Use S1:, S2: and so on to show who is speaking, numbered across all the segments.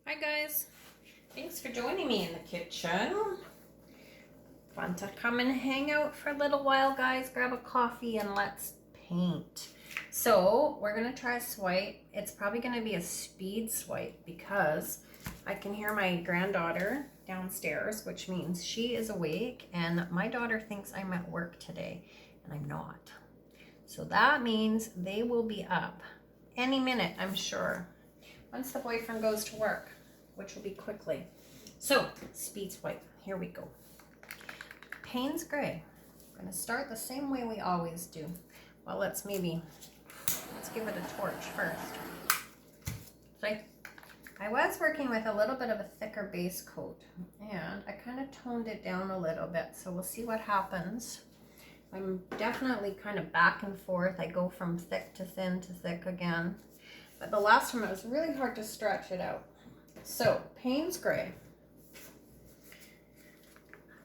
S1: Hi guys, thanks for joining me in the kitchen. Want to come and hang out for a little while, guys? Grab a coffee and let's paint. So we're gonna try a swipe. It's probably gonna be a speed swipe because I can hear my granddaughter downstairs, which means she is awake, and my daughter thinks I'm at work today and I'm not. So that means they will be up any minute, I'm sure, once the boyfriend goes to work, which will be quickly. So, speed swipe, here we go. Payne's Gray. I'm gonna start the same way we always do. Well, let's give it a torch first. So I was working with a little bit of a thicker base coat, and I kind of toned it down a little bit, so we'll see what happens. I'm definitely kind of back and forth. I go from thick to thin to thick again. But the last time it was really hard to stretch it out. So, Payne's Gray,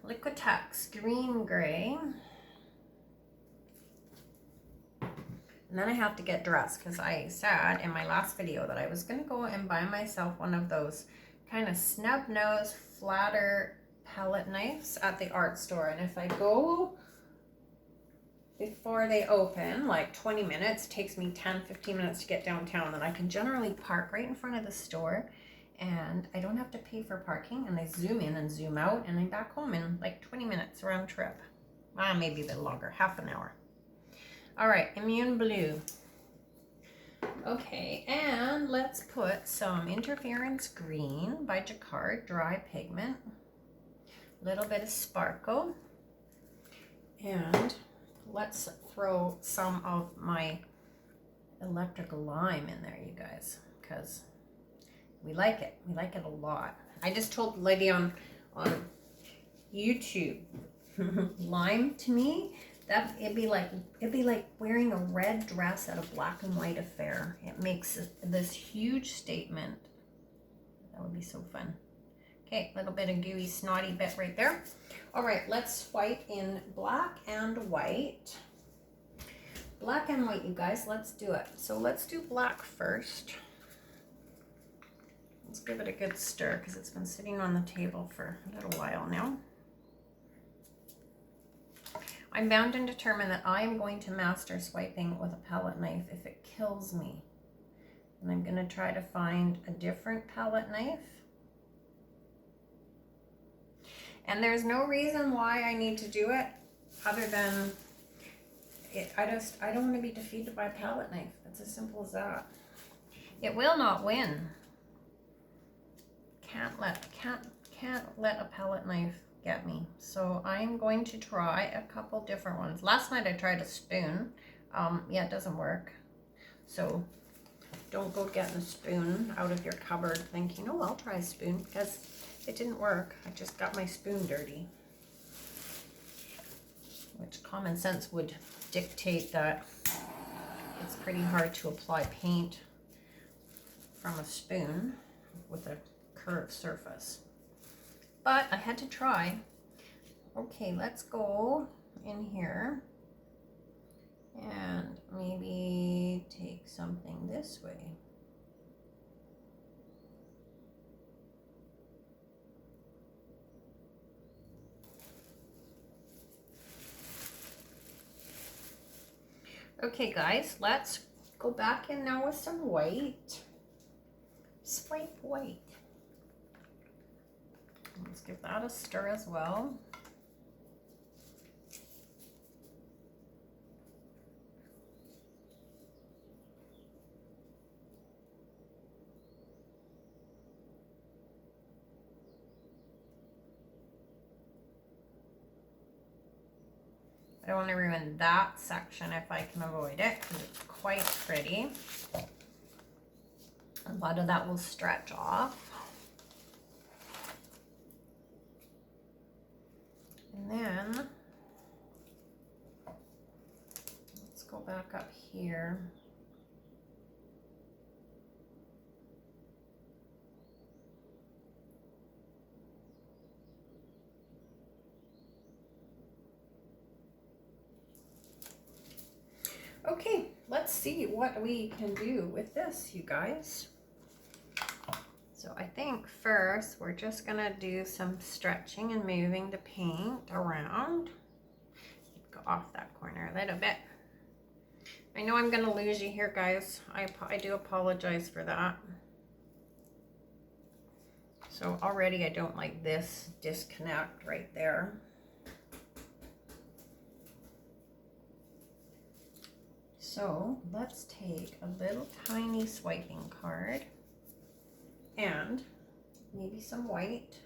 S1: Liquitex Green Gray, and then I have to get dressed because I said in my last video that I was going to go and buy myself one of those kind of snub nose, flatter palette knives at the art store. And if I go before they open, like 20 minutes, it takes me 10-15 minutes to get downtown, and I can generally park right in front of the store and I don't have to pay for parking, and I zoom in and zoom out and I'm back home in like 20 minutes round trip. Maybe a bit longer, half an hour. All right, Immune Blue. Okay, and let's put some Interference Green by Jacquard Dry Pigment, a little bit of Sparkle, and let's throw some of my Electric Lime in there, you guys, because we like it. We like it a lot. I just told the lady on YouTube, lime to me, that it'd be like wearing a red dress at a black and white affair. It makes this huge statement. That would be so fun. Okay, a little bit of gooey snotty bit right there. All right, let's swipe in black and white. Black and white, you guys, let's do it. So let's do black first. Let's give it a good stir because it's been sitting on the table for a little while now. I'm bound and determined that I am going to master swiping with a palette knife if it kills me. And I'm going to try to find a different palette knife. And there's no reason why I need to do it other than I don't want to be defeated by a palette knife. It's as simple as that. It will not win. Can't let a palette knife get me. So I'm going to try a couple different ones. Last night I tried a spoon. Yeah, it doesn't work. So don't go getting a spoon out of your cupboard thinking, oh, I'll try a spoon, because it didn't work. I just got my spoon dirty. Which common sense would dictate that it's pretty hard to apply paint from a spoon with a curved surface. But I had to try. Okay, let's go in here and maybe take something this way. Okay guys, let's go back in now with some white. Swipe white. Let's give that a stir as well. I don't want to ruin that section if I can avoid it, because it's quite pretty. A lot of that will stretch off. And then let's go back up here. Okay, let's see what we can do with this, you guys. So I think first we're just gonna do some stretching and moving the paint around. Go off that corner a little bit. I know I'm gonna lose you here, guys. I do apologize for that. So already I don't like this disconnect right there. So let's take a little tiny swiping card and maybe some white.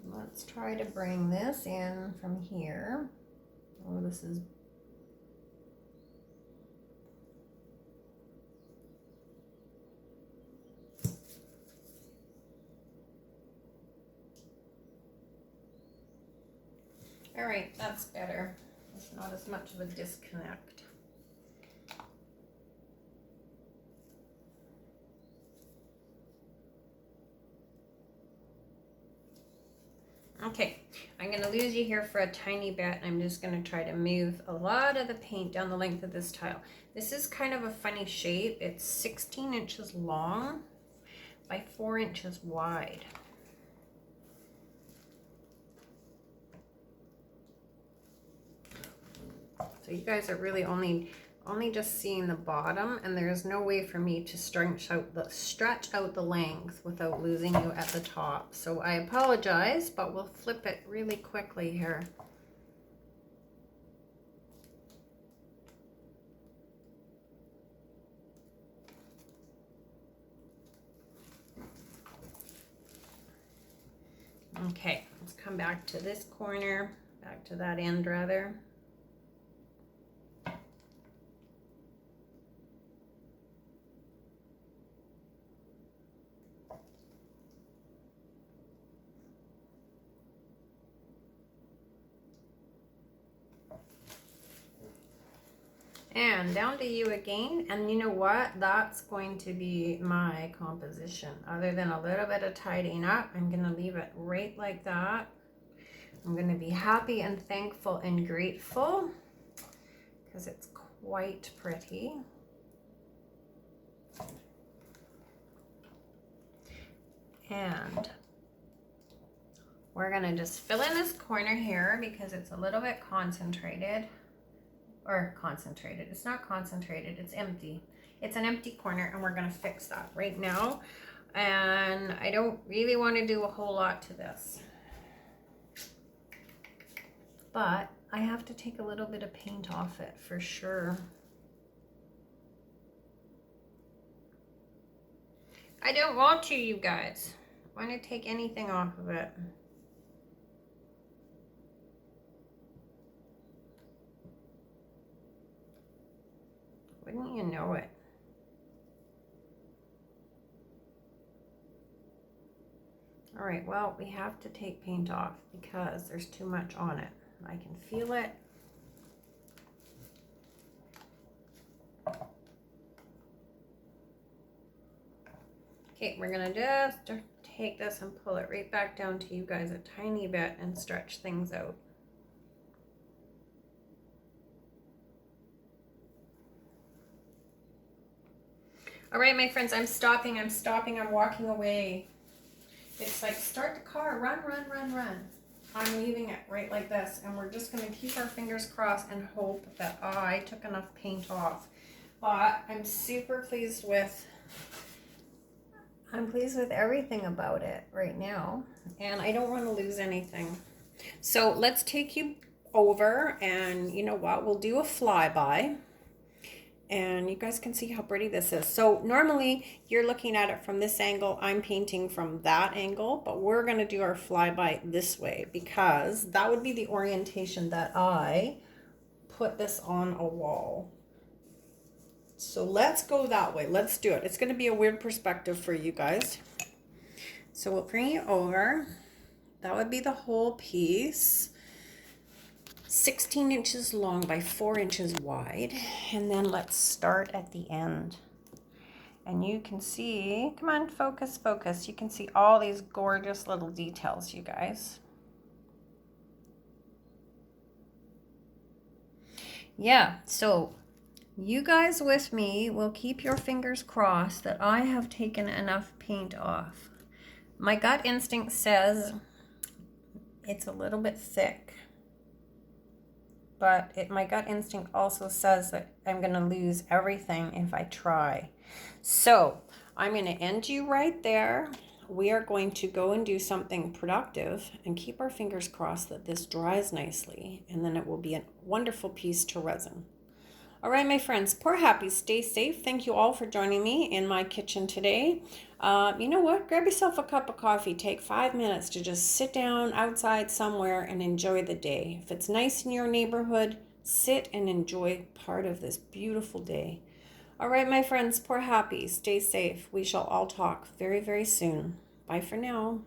S1: Let's try to bring this in from here. Oh, this is all right, that's better. It's not as much of a disconnect. Okay, I'm going to lose you here for a tiny bit. I'm just going to try to move a lot of the paint down the length of this tile. This is kind of a funny shape. It's 16 inches long by 4 inches wide. So you guys are really only just seeing the bottom, and there's no way for me to stretch out the length without losing you at the top. So I apologize, but we'll flip it really quickly here. Okay, let's come back to this corner, back to that end rather. And down to you again, and you know what? That's going to be my composition. Other than a little bit of tidying up, I'm going to leave it right like that. I'm going to be happy and thankful and grateful because it's quite pretty. And we're going to just fill in this corner here because it's a little bit concentrated. Or concentrated. It's not concentrated, it's empty. It's an empty corner, and we're gonna fix that right now. And I don't really want to do a whole lot to this, but I have to take a little bit of paint off it for sure. I don't want to, you guys. I want to take anything off of it. Wouldn't you know it? All right, well, we have to take paint off because there's too much on it. I can feel it. Okay, we're gonna just take this and pull it right back down to you guys a tiny bit and stretch things out. All right, my friends, I'm stopping, I'm walking away. It's like, start the car, run, run, run, run. I'm leaving it right like this, and we're just gonna keep our fingers crossed and hope that I took enough paint off. But I'm super pleased with, everything about it right now, and I don't wanna lose anything. So let's take you over, and you know what, we'll do a flyby. And you guys can see how pretty this is. So normally you're looking at it from this angle, I'm painting from that angle, but we're gonna do our flyby this way because that would be the orientation that I put this on a wall. So let's go that way, let's do it. It's gonna be a weird perspective for you guys. So we'll bring you over. That would be the whole piece. 16 inches long by 4 inches wide, and then let's start at the end. And you can see, come on, focus, focus. You can see all these gorgeous little details, you guys. Yeah, so you guys with me will keep your fingers crossed that I have taken enough paint off. My gut instinct says it's a little bit thick, but my gut instinct also says that I'm going to lose everything if I try. So I'm going to end you right there. We are going to go and do something productive and keep our fingers crossed that this dries nicely, and then it will be a wonderful piece to resin. All right, my friends, pour happy, stay safe. Thank you all for joining me in my kitchen today. You know what? Grab yourself a cup of coffee. Take 5 minutes to just sit down outside somewhere and enjoy the day. If it's nice in your neighborhood, sit and enjoy part of this beautiful day. All right, my friends, pour happy, stay safe. We shall all talk very, very soon. Bye for now.